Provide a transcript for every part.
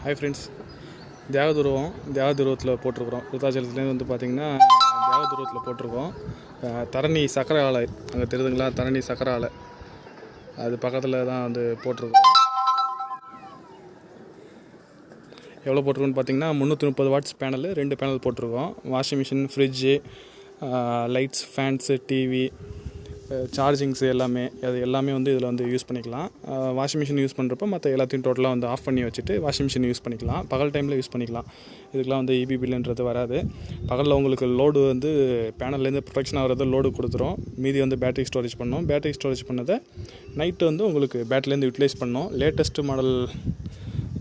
Hi friends, தேவதுருவத்தில் போட்டிருக்கிறோம். விருத்தாச்சலத்துலேருந்து வந்து பார்த்திங்கன்னா தேவதுருவத்தில் போட்டிருக்கோம். தரணி சக்கரை ஆலை அங்கே தெரியுதுங்களா? தரணி சக்கரை ஆலை அது பக்கத்தில் தான் வந்து போட்டிருக்கோம். எவ்வளோ போட்டிருக்கோன்னு பார்த்தீங்கன்னா 330 வாட்ஸ் பேனல், 2 பேனல் போட்டிருக்கோம். Washing machine, fridge, lights, fans, TV, chargings எல்லாமே வந்து இதில் வந்து யூஸ் பண்ணிக்கலாம். வாஷிங் மிஷின் யூஸ் பண்ணுறப்போ மற்ற எல்லாத்தையும் டோட்டலாக வந்து ஆஃப் பண்ணி வச்சுட்டு வாஷிங் மிஷின் யூஸ் பண்ணிக்கலாம். பகல் டைமில் யூஸ் பண்ணிக்கலாம். இதுக்கெலாம் வந்து இபி பில்லுன்றது வராது. பகலில் உங்களுக்கு லோடு வந்து பேனல்லேருந்து ப்ரொடெக்ஷன் ஆகிறது லோடு கொடுத்துரும். மீதி வந்து பேட்டரி ஸ்டோரேஜ் பண்ணோம். பேட்டரி ஸ்டோரேஜ் பண்ணதை நைட்டு வந்து உங்களுக்கு பேட்டரிலேருந்து யூட்டிலைஸ் பண்ணோம். லேட்டஸ்ட்டு மாடல்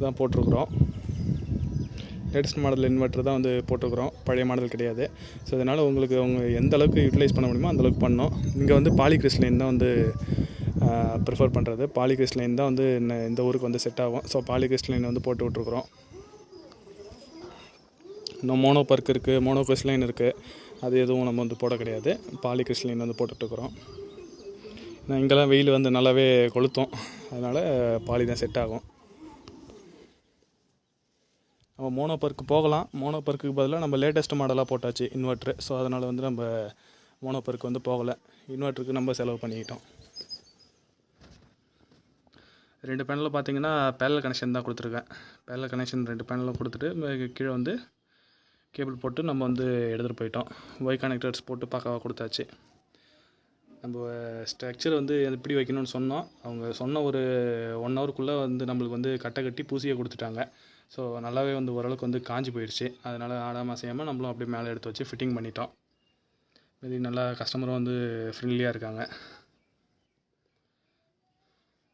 தான் போட்டிருக்குறோம். லேட்டஸ்ட் மாடல் இன்வெர்ட்டர் தான் வந்து போட்டுக்கிறோம், பழைய மாடல் கிடையாது. ஸோ அதனால் உங்களுக்கு எந்த அளவுக்கு யூட்டிலைஸ் பண்ண முடியுமோ அந்தளவுக்கு பண்ணோம். இங்கே வந்து பாலிகிறிஸ்டலைன் தான் வந்து ப்ரிஃபர் பண்ணுறது. பாலிகிறிஸ்டலைன் தான் வந்து இந்த ஊருக்கு வந்து செட் ஆகும். ஸோ பாலிகிறிஸ்டலைன் வந்து போட்டு விட்ருக்குறோம். இன்னும் மோனோ பர்க் இருக்குது, மோனோ கிறிஸ்டலைன் இருக்குது. அது எதுவும் நம்ம வந்து போட கிடையாது. பாலிகிறிஸ்டலைன் வந்து போட்டுட்ருக்குறோம். இங்கெல்லாம் வெயில் வந்து நல்லாவே கொளுத்தும், அதனால் பாலி தான் செட் ஆகும். நம்ம மோனோ பர்க்கு போகலாம். மோனோ பர்க்குக்கு பதிலாக நம்ம லேட்டஸ்ட் மாடலாக போட்டாச்சு இன்வெர்ட்ரு. ஸோ அதனால் வந்து நம்ம மோனோ பர்க்கு வந்து போகலை. இன்வெர்ட்டருக்கு நம்ம செலவு பண்ணிக்கிட்டோம். 2 பேனலில் பார்த்தீங்கன்னா பேரலல் கனெக்ஷன் தான் கொடுத்துருக்கேன். பேரலல் கனெக்ஷன் 2 பேனலும் கொடுத்துட்டு கீழே வந்து கேபிள் போட்டு நம்ம வந்து எடுத்துகிட்டு போயிட்டோம். ஒய் கனெக்டர்ஸ் போட்டு பக்காவாக கொடுத்தாச்சு. நம்ம ஸ்ட்ரக்சர் வந்து எப்படி வைக்கணும்னு சொன்னோம். அவங்க சொன்ன ஒரு 1 ஹவருக்குள்ளே வந்து நம்மளுக்கு வந்து கட்டி பூசியை கொடுத்துட்டாங்க. ஸோ நல்லாவே வந்து ஓரளவுக்கு வந்து காஞ்சி போயிடுச்சு. அதனால் ஆடாமல் செய்யாமல் நம்மளும் அப்படியே மேலே எடுத்து வச்சு ஃபிட்டிங் பண்ணிட்டோம். இது நல்லா கஸ்டமரும் வந்து ஃப்ரெண்ட்லியாக இருக்காங்க.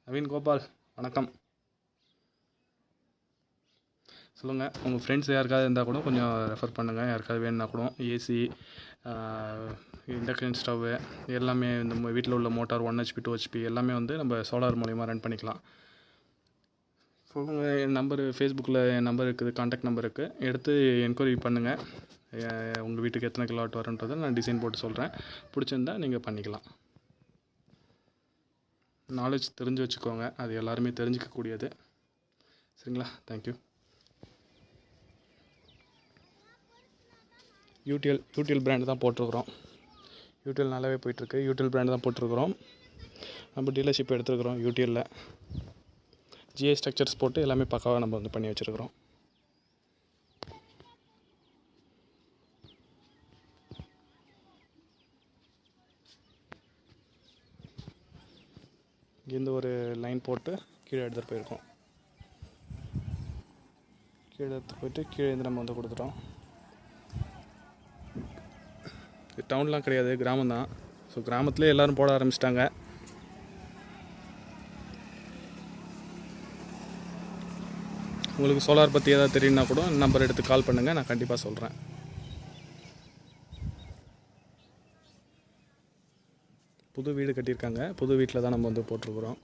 நவீன் கோபால், வணக்கம். சொல்லுங்கள், உங்கள் ஃப்ரெண்ட்ஸ் யாருக்காவது இருந்தால் கூட கொஞ்சம் ரெஃபர் பண்ணுங்கள். யாருக்காவது வேணுன்னா கூட ஏசி, இண்டக்ஷன் ஸ்டவ்வு எல்லாமே இந்த வீட்டில் உள்ள மோட்டார் 1 HP 2 HP எல்லாமே வந்து நம்ம சோலார் மூலிமா ரன் பண்ணிக்கலாம். சொல்லுங்கள், என் நம்பரு ஃபேஸ்புக்கில் என் நம்பர் இருக்குது, கான்டாக்ட் நம்பர் இருக்குது. எடுத்து என்கொயரி பண்ணுங்கள். உங்கள் வீட்டுக்கு எத்தனை கிலோவாட் வரும்ன்றதை நான் டிசைன் போட்டு சொல்கிறேன். பிடிச்சிருந்தால் நீங்கள் பண்ணிக்கலாம். நாலேஜ் தெரிஞ்சு வச்சுக்கோங்க, அது எல்லாருமே தெரிஞ்சிக்கக்கூடியது. சரிங்களா? தேங்க்யூ. யூடிஎல் பிராண்டு தான் போட்டிருக்குறோம். யூடிஎல் நல்லாவே போயிட்டுருக்கு. யூடிஎல் பிராண்டு தான் போட்டிருக்குறோம். நம்ம டீலர்ஷிப் எடுத்துருக்குறோம் யூடிஎல்லில். ஜிஐ ஸ்ட்ரக்சர்ஸ் போட்டு எல்லாமே பக்காவாக நம்ம வந்து பண்ணி வச்சுருக்குறோம். இங்கேருந்து ஒரு லைன் போட்டு கீழே எடுத்துகிட்டு போயிருக்கோம். கீழே எடுத்துகிட்டு போயிட்டு கீழே இருந்து நம்ம வந்து கொடுத்துட்டோம். இது டவுன்லாம் கிடையாது, கிராமம் தான். ஸோ கிராமத்துலேயே எல்லோரும் போட ஆரம்பிச்சிட்டாங்க. உங்களுக்கு சோலார் பற்றி ஏதாவது தெரியுன்னா கூட நம்பர் எடுத்து கால் பண்ணுங்கள், நான் கண்டிப்பாக சொல்கிறேன். புது வீடு கட்டியிருக்காங்க. புது வீட்டில் தான் நம்ம வந்து போட்டிருக்குறோம்.